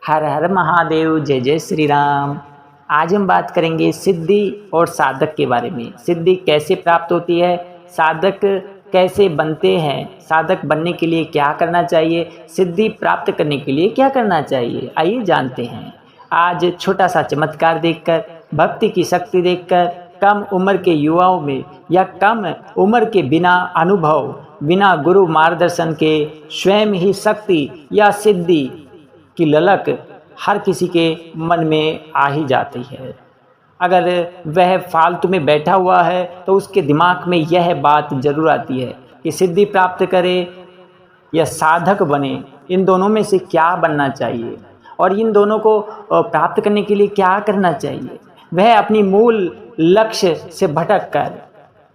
हर हर महादेव, जय जय श्री राम। आज हम बात करेंगे सिद्धि और साधक के बारे में। सिद्धि कैसे प्राप्त होती है, साधक कैसे बनते हैं, साधक बनने के लिए क्या करना चाहिए, सिद्धि प्राप्त करने के लिए क्या करना चाहिए, आइए जानते हैं। आज छोटा सा चमत्कार देखकर, भक्ति की शक्ति देखकर, कम उम्र के युवाओं में या कम उम्र के बिना अनुभव, बिना गुरु मार्गदर्शन के स्वयं ही शक्ति या सिद्धि की ललक हर किसी के मन में आ ही जाती है। अगर वह फालतू में बैठा हुआ है तो उसके दिमाग में यह बात जरूर आती है कि सिद्धि प्राप्त करे या साधक बने, इन दोनों में से क्या बनना चाहिए और इन दोनों को प्राप्त करने के लिए क्या करना चाहिए। वह अपनी मूल लक्ष्य से भटक कर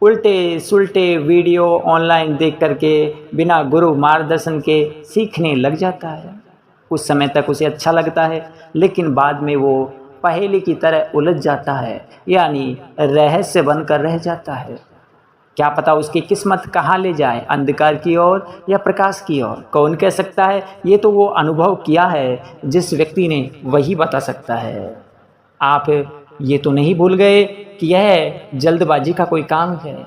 उल्टे सुलटे वीडियो ऑनलाइन देख करके बिना गुरु मार्गदर्शन के सीखने लग जाता है। कुछ समय तक उसे अच्छा लगता है, लेकिन बाद में वो पहेली की तरह उलझ जाता है, यानी रहस्य बनकर रह जाता है। क्या पता उसकी किस्मत कहाँ ले जाए, अंधकार की ओर या प्रकाश की ओर। कौन कह सकता है, ये तो वो अनुभव किया है जिस व्यक्ति ने वही बता सकता है। आप ये तो नहीं भूल गए कि यह जल्दबाजी का कोई काम है।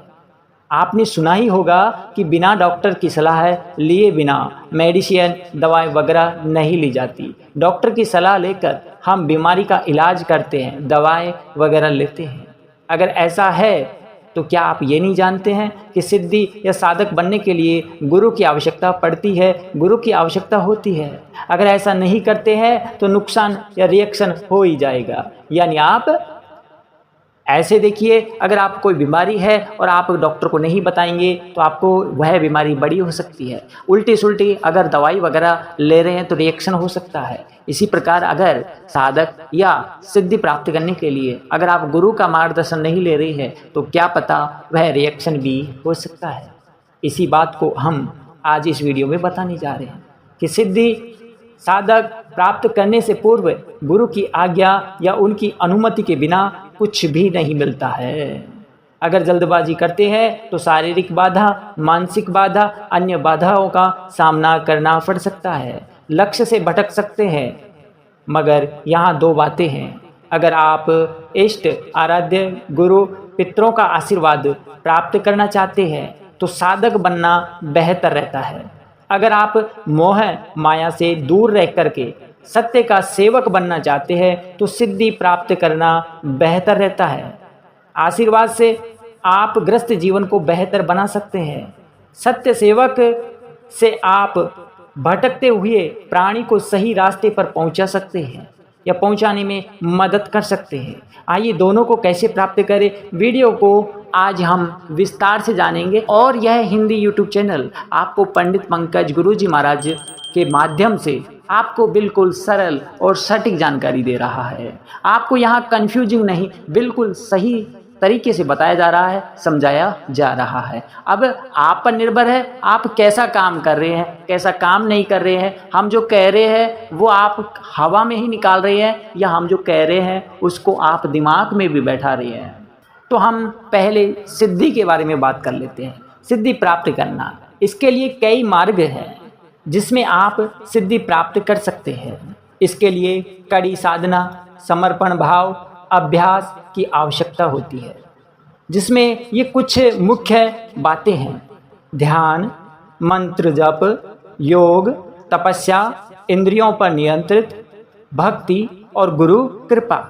आपने सुना ही होगा कि बिना डॉक्टर की सलाह लिए बिना मेडिसिन दवाएं वगैरह नहीं ली जाती। डॉक्टर की सलाह लेकर हम बीमारी का इलाज करते हैं, दवाएं वगैरह लेते हैं। अगर ऐसा है तो क्या आप ये नहीं जानते हैं कि सिद्धि या साधक बनने के लिए गुरु की आवश्यकता पड़ती है, गुरु की आवश्यकता होती है। अगर ऐसा नहीं करते हैं तो नुकसान या रिएक्शन हो ही जाएगा। यानी आप ऐसे देखिए, अगर आप कोई बीमारी है और आप डॉक्टर को नहीं बताएंगे तो आपको वह बीमारी बड़ी हो सकती है। उल्टी सुल्टी अगर दवाई वगैरह ले रहे हैं तो रिएक्शन हो सकता है। इसी प्रकार अगर साधक या सिद्धि प्राप्त करने के लिए अगर आप गुरु का मार्गदर्शन नहीं ले रहे हैं तो क्या पता वह रिएक्शन भी हो सकता है। इसी बात को हम आज इस वीडियो में बताने जा रहे हैं कि सिद्धि साधक प्राप्त करने से पूर्व गुरु की आज्ञा या उनकी अनुमति के बिना कुछ भी नहीं मिलता है। अगर जल्दबाजी करते हैं तो शारीरिक बाधा, मानसिक बाधा, अन्य बाधाओं का सामना करना पड़ सकता है। लक्ष्य से भटक सकते हैं। मगर यहाँ दो बातें हैं। अगर आप इष्ट आराध्य गुरु पितरों का आशीर्वाद प्राप्त करना चाहते हैं तो साधक बनना बेहतर रहता है। अगर आप मोह माया से दूर रह करके सत्य का सेवक बनना चाहते हैं तो सिद्धि प्राप्त करना बेहतर रहता है। आशीर्वाद से आप ग्रस्त जीवन को बेहतर बना सकते हैं। सत्य सेवक से आप भटकते हुए प्राणी को सही रास्ते पर पहुंचा सकते हैं या पहुंचाने में मदद कर सकते हैं। आइए दोनों को कैसे प्राप्त करें, वीडियो को आज हम विस्तार से जानेंगे। और यह हिंदी यूट्यूब चैनल आपको पंडित पंकज गुरुजी महाराज के माध्यम से आपको बिल्कुल सरल और सटीक जानकारी दे रहा है। आपको यहाँ कंफ्यूजिंग नहीं, बिल्कुल सही तरीके से बताया जा रहा है, समझाया जा रहा है। अब आप पर निर्भर है आप कैसा काम कर रहे हैं, कैसा काम नहीं कर रहे हैं। हम जो कह रहे हैं वो आप हवा में ही निकाल रहे हैं या हम जो कह रहे हैं उसको आप दिमाग में भी बैठा रहे हैं। तो हम पहले सिद्धि के बारे में बात कर लेते हैं। सिद्धि प्राप्त करना, इसके लिए कई मार्ग हैं जिसमें आप सिद्धि प्राप्त कर सकते हैं। इसके लिए कड़ी साधना, समर्पण भाव, अभ्यास की आवश्यकता होती है, जिसमें ये कुछ मुख्य बातें हैं। ध्यान, मंत्र जप, योग, तपस्या, इंद्रियों पर नियंत्रित, भक्ति और गुरु कृपा।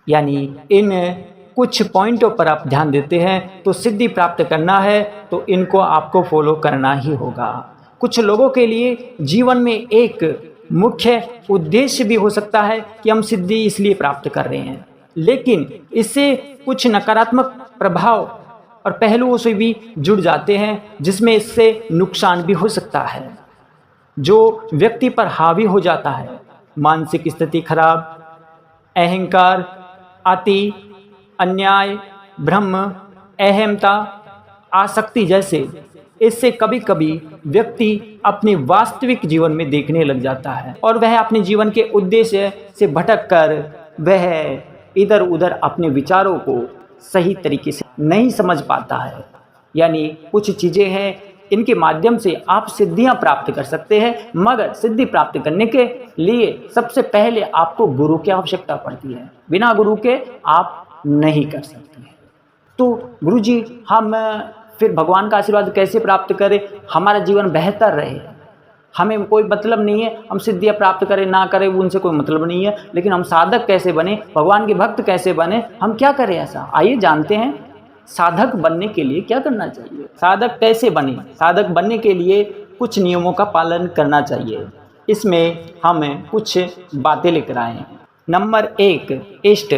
यानी इन कुछ पॉइंटों पर आप ध्यान देते हैं तो सिद्धि प्राप्त करना है तो इनको आपको फॉलो करना ही होगा। कुछ लोगों के लिए जीवन में एक मुख्य उद्देश्य भी हो सकता है कि हम सिद्धि इसलिए प्राप्त कर रहे हैं, लेकिन इससे कुछ नकारात्मक प्रभाव और पहलुओं से भी जुड़ जाते हैं, जिसमें इससे नुकसान भी हो सकता है जो व्यक्ति पर हावी हो जाता है। मानसिक स्थिति खराब, अहंकार, अति, अन्याय, भ्रम, अहमता, आसक्ति जैसे इससे कभी कभी व्यक्ति अपने वास्तविक जीवन में देखने लग जाता है और वह अपने जीवन के उद्देश्य से भटक कर वह इधर उधर अपने विचारों को सही तरीके से नहीं समझ पाता है। यानी कुछ चीज़ें हैं इनके माध्यम से आप सिद्धियां प्राप्त कर सकते हैं, मगर सिद्धि प्राप्त करने के लिए सबसे पहले आपको गुरु की आवश्यकता पड़ती है। बिना गुरु के आप नहीं कर सकते हैं। तो गुरु जी, हम फिर भगवान का आशीर्वाद कैसे प्राप्त करें, हमारा जीवन बेहतर रहे? हमें कोई मतलब नहीं है हम सिद्धियां प्राप्त करें ना करें, उनसे कोई मतलब नहीं है, लेकिन हम साधक कैसे बने, भगवान के भक्त कैसे बने, हम क्या करें ऐसा, आइए जानते हैं। साधक बनने के लिए क्या करना चाहिए, साधक कैसे बने? साधक बनने के लिए कुछ नियमों का पालन करना चाहिए। इसमें हमें कुछ बातें लेकर आए हैं। नंबर 1 इष्ट,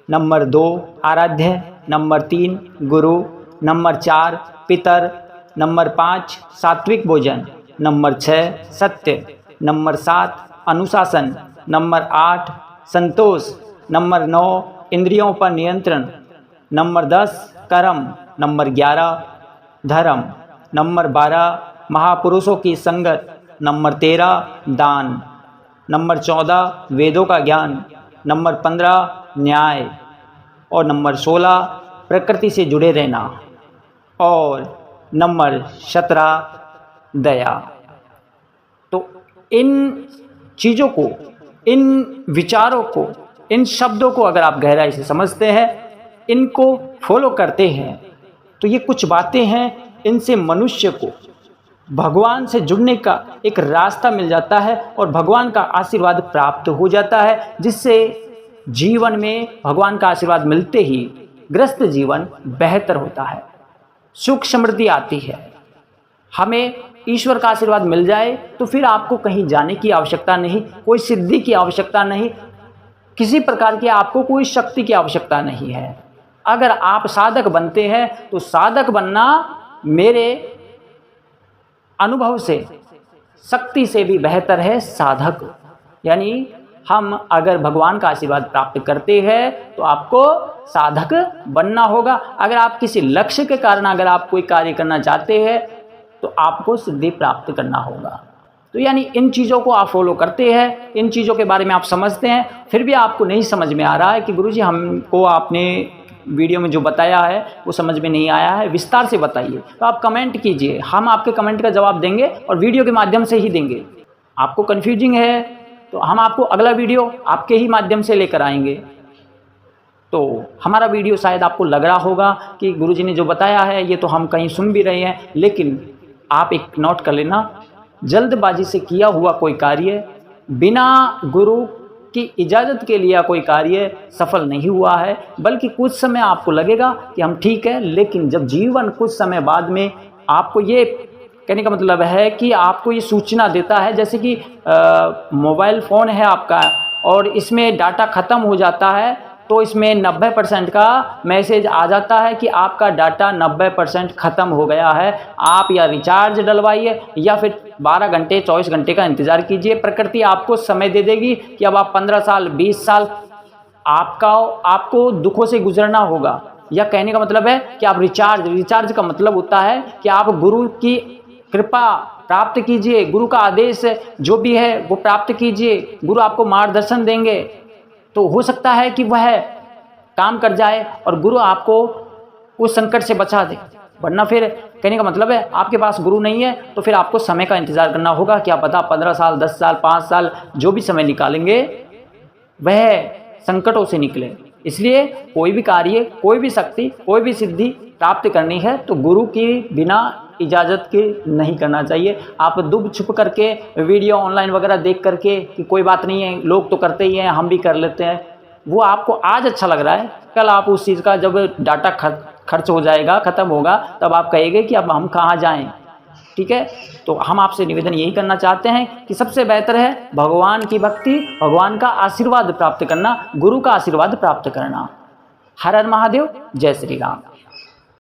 नंबर 2 आराध्य, नंबर 3 गुरु, नंबर 4 पितर, नंबर 5 सात्विक भोजन, नंबर 6 सत्य, नंबर 7 अनुशासन, नंबर 8 संतोष, नंबर 9 इंद्रियों पर नियंत्रण, नंबर 10 कर्म, नंबर 11 धर्म, नंबर 12 महापुरुषों की संगत, नंबर 13 दान, नंबर 14 वेदों का ज्ञान, नंबर 15 न्याय और नंबर 16 प्रकृति से जुड़े रहना और नंबर 17 दया। तो इन चीज़ों को, इन विचारों को, इन शब्दों को अगर आप गहराई से समझते हैं, इनको फॉलो करते हैं, तो ये कुछ बातें हैं, इनसे मनुष्य को भगवान से जुड़ने का एक रास्ता मिल जाता है और भगवान का आशीर्वाद प्राप्त हो जाता है, जिससे जीवन में भगवान का आशीर्वाद मिलते ही ग्रस्त जीवन बेहतर होता है, सुख समृद्धि आती है। हमें ईश्वर का आशीर्वाद मिल जाए तो फिर आपको कहीं जाने की आवश्यकता नहीं, कोई सिद्धि की आवश्यकता नहीं, किसी प्रकार की आपको कोई शक्ति की आवश्यकता नहीं है। अगर आप साधक बनते हैं तो साधक बनना मेरे अनुभव से शक्ति से भी बेहतर है साधक। यानी हम अगर भगवान का आशीर्वाद प्राप्त करते हैं तो आपको साधक बनना होगा। अगर आप किसी लक्ष्य के कारण अगर आप कोई कार्य करना चाहते हैं तो आपको सिद्धि प्राप्त करना होगा। तो यानी इन चीज़ों को आप फॉलो करते हैं, इन चीज़ों के बारे में आप समझते हैं, फिर भी आपको नहीं समझ में आ रहा है कि गुरुजी हमको आपने वीडियो में जो बताया है वो समझ में नहीं आया है, विस्तार से बताइए, तो आप कमेंट कीजिए, हम आपके कमेंट का जवाब देंगे और वीडियो के माध्यम से ही देंगे। आपको कन्फ्यूजिंग है तो हम आपको अगला वीडियो आपके ही माध्यम से लेकर आएंगे। तो हमारा वीडियो शायद आपको लग रहा होगा कि गुरुजी ने जो बताया है ये तो हम कहीं सुन भी रहे हैं, लेकिन आप एक नोट कर लेना, जल्दबाजी से किया हुआ कोई कार्य, बिना गुरु की इजाज़त के लिए कोई कार्य सफल नहीं हुआ है। बल्कि कुछ समय आपको लगेगा कि हम ठीक है, लेकिन जब जीवन कुछ समय बाद में आपको ये कहने का मतलब है कि आपको ये सूचना देता है, जैसे कि मोबाइल फ़ोन है आपका और इसमें डाटा ख़त्म हो जाता है तो इसमें 90% का मैसेज आ जाता है कि आपका डाटा 90% ख़त्म हो गया है, आप या रिचार्ज डलवाइए या फिर 12 घंटे 24 घंटे का इंतज़ार कीजिए। प्रकृति आपको समय दे देगी कि अब आप 15 साल 20 साल आपको दुखों से गुजरना होगा। या कहने का मतलब है कि आप रिचार्ज का मतलब होता है कि आप गुरु की कृपा प्राप्त कीजिए, गुरु का आदेश जो भी है वो प्राप्त कीजिए, गुरु आपको मार्गदर्शन देंगे तो हो सकता है कि वह काम कर जाए और गुरु आपको उस संकट से बचा दे। वरना फिर कहने का मतलब है आपके पास गुरु नहीं है तो फिर आपको समय का इंतज़ार करना होगा। क्या पता 15 साल 10 साल 5 साल जो भी समय निकालेंगे वह संकटों से निकले। इसलिए कोई भी कार्य, कोई भी शक्ति, कोई भी सिद्धि प्राप्त करनी है तो गुरु की बिना इजाज़त के नहीं करना चाहिए। आप दुब छुप करके वीडियो ऑनलाइन वगैरह देख करके कि कोई बात नहीं है, लोग तो करते ही हैं, हम भी कर लेते हैं, वो आपको आज अच्छा लग रहा है, कल आप उस चीज़ का जब डाटा खर्च हो जाएगा, ख़त्म होगा, तब आप कहेंगे कि अब हम कहाँ जाएं। ठीक है, तो हम आपसे निवेदन यही करना चाहते हैं कि सबसे बेहतर है भगवान की भक्ति, भगवान का आशीर्वाद प्राप्त करना, गुरु का आशीर्वाद प्राप्त करना। हर हर महादेव, जय श्री राम।